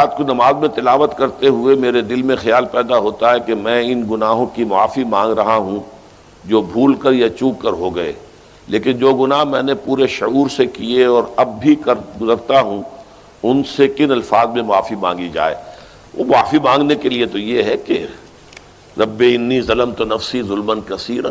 رات کو نماز میں تلاوت کرتے ہوئے میرے دل میں خیال پیدا ہوتا ہے کہ میں ان گناہوں کی معافی مانگ رہا ہوں جو بھول کر یا چوک کر ہو گئے، لیکن جو گناہ میں نے پورے شعور سے کیے اور اب بھی کر گزرتا ہوں ان سے کن الفاظ میں معافی مانگی جائے؟ وہ معافی مانگنے کے لیے تو یہ ہے کہ رب انی ظلمت نفسی ظلما کثیرا،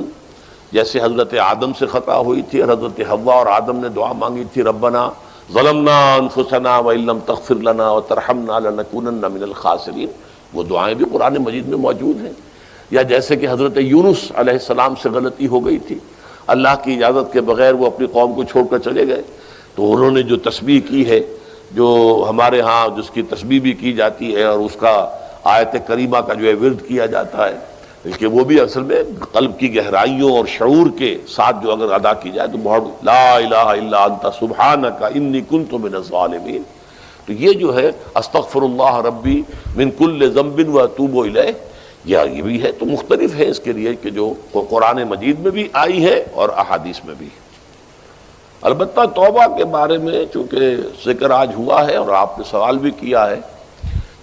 جیسے حضرت آدم سے خطا ہوئی تھی اور حضرت حوا اور آدم نے دعا مانگی تھی ربنا ظلمنا انفسنا وان لم تغفر لنا وترحمنا لنکونن من الخاسرین، وہ دعائیں بھی قرآن مجید میں موجود ہیں۔ یا جیسے کہ حضرت یونس علیہ السلام سے غلطی ہو گئی تھی، اللہ کی اجازت کے بغیر وہ اپنی قوم کو چھوڑ کر چلے گئے، تو انہوں نے جو تسبیح کی ہے، جو ہمارے ہاں جس کی تسبیح بھی کی جاتی ہے اور اس کا آیت کریمہ کا جو ہے ورد کیا جاتا ہے، بلکہ وہ بھی اصل میں قلب کی گہرائیوں اور شعور کے ساتھ جو اگر ادا کی جائے تو بہت لا الہ الا انت سبحانک انی کنت من الظالمین، تو یہ جو ہے استغفر اللہ ربی من کل ذنب واتوب الیہ، یہ بھی ہے۔ تو مختلف ہے اس کے لیے کہ جو قرآن مجید میں بھی آئی ہے اور احادیث میں بھی۔ البتہ توبہ کے بارے میں چونکہ ذکر آج ہوا ہے اور آپ نے سوال بھی کیا ہے،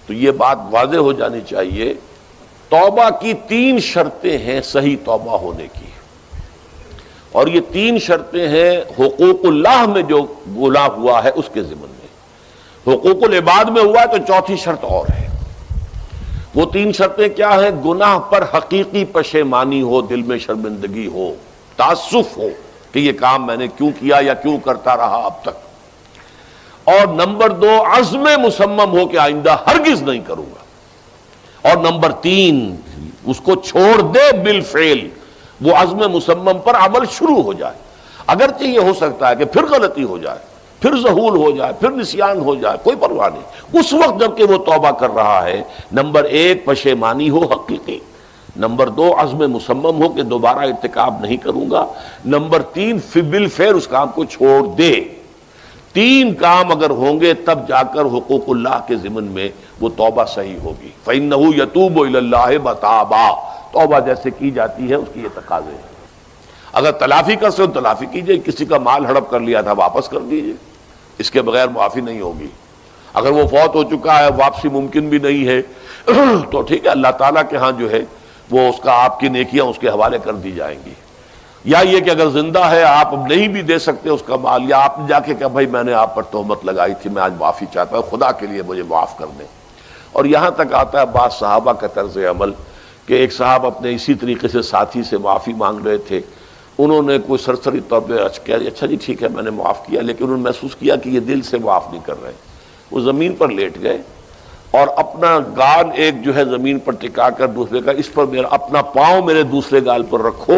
تو یہ بات واضح ہو جانی چاہیے، توبہ کی 3 شرطیں ہیں صحیح توبہ ہونے کی، اور یہ 3 شرطیں ہیں حقوق اللہ میں جو گناہ ہوا ہے اس کے ضمن میں۔ حقوق العباد میں ہوا ہے تو 4تھی شرط اور ہے۔ وہ 3 شرطیں کیا ہیں؟ گناہ پر حقیقی پشیمانی ہو، دل میں شرمندگی ہو، تعسف ہو کہ یہ کام میں نے کیوں کیا یا کیوں کرتا رہا اب تک، اور نمبر 2 عزم مصمم ہو کہ آئندہ ہرگز نہیں کروں گا، اور نمبر 3 اس کو چھوڑ دے بالفعل، وہ عزم مصمم پر عمل شروع ہو جائے۔ اگرچہ یہ ہو سکتا ہے کہ پھر غلطی ہو جائے، پھر ذہول ہو جائے، پھر نسیان ہو جائے، کوئی پرواہ نہیں، اس وقت جب کہ وہ توبہ کر رہا ہے نمبر 1 پشیمانی ہو حقیقی، نمبر 2 عزم مصمم ہو کہ دوبارہ ارتکاب نہیں کروں گا، نمبر 3 بالفعل اس کام کو چھوڑ دے۔ 3 کام اگر ہوں گے تب جا کر حقوق اللہ کے ضمن میں وہ توبہ صحیح ہوگی۔ فَإِنَّهُ يَتُوبُ إِلَى اللَّهِ مَتَابًا، توبہ جیسے کی جاتی ہے اس کی یہ تقاضے ہیں۔ اگر تلافی کر سکتے تلافی کیجئے، کسی کا مال ہڑپ کر لیا تھا واپس کر دیجئے، اس کے بغیر معافی نہیں ہوگی۔ اگر وہ فوت ہو چکا ہے، واپسی ممکن بھی نہیں ہے، تو ٹھیک ہے، اللہ تعالیٰ کے ہاں جو ہے وہ اس کا آپ کی نیکیاں اس کے حوالے کر دی جائیں گی۔ یا یہ کہ اگر زندہ ہے آپ اب نہیں بھی دے سکتے اس کا مال، یا آپ نے جا کے کہا بھائی میں نے آپ پر تہمت لگائی تھی، میں آج معافی چاہتا ہوں، خدا کے لیے مجھے معاف کر دیں۔ اور یہاں تک آتا ہے بعض صحابہ کا طرز عمل کہ ایک صاحب اپنے اسی طریقے سے ساتھی سے معافی مانگ رہے تھے، انہوں نے کوئی سرسری طور پہ اچھا جی ٹھیک ہے میں نے معاف کیا، لیکن انہوں نے محسوس کیا کہ یہ دل سے معاف نہیں کر رہے، وہ زمین پر لیٹ گئے اور اپنا گال ایک جو ہے زمین پر ٹکا کر دوسرے کا، اس پر میرا اپنا پاؤں میرے دوسرے گال پر رکھو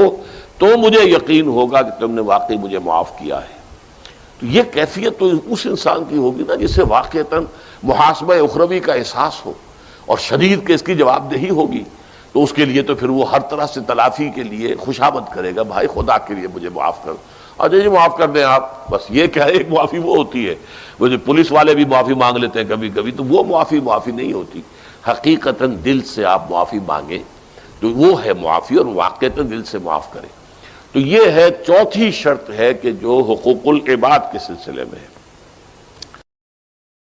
تو مجھے یقین ہوگا کہ تم نے واقعی مجھے معاف کیا ہے۔ تو یہ کیفیت تو اس انسان کی ہوگی نا جسے واقعتاً محاسبہ اخروی کا احساس ہو اور شدید کہ اس کی جواب دہی ہوگی، تو اس کے لیے تو پھر وہ ہر طرح سے تلافی کے لیے خوشامد کرے گا، بھائی خدا کے لیے مجھے معاف کر، اور جی معاف کر دیں آپ، بس یہ کیا ہے، ایک معافی وہ ہوتی ہے، وہ جو پولیس والے بھی معافی مانگ لیتے ہیں کبھی کبھی، تو وہ معافی نہیں ہوتی، حقیقتاً دل سے آپ معافی مانگیں تو وہ ہے معافی، اور واقعتاً دل سے معاف کریں۔ تو یہ ہے 4تھی شرط ہے کہ جو حقوق العباد کے سلسلے میں ہے۔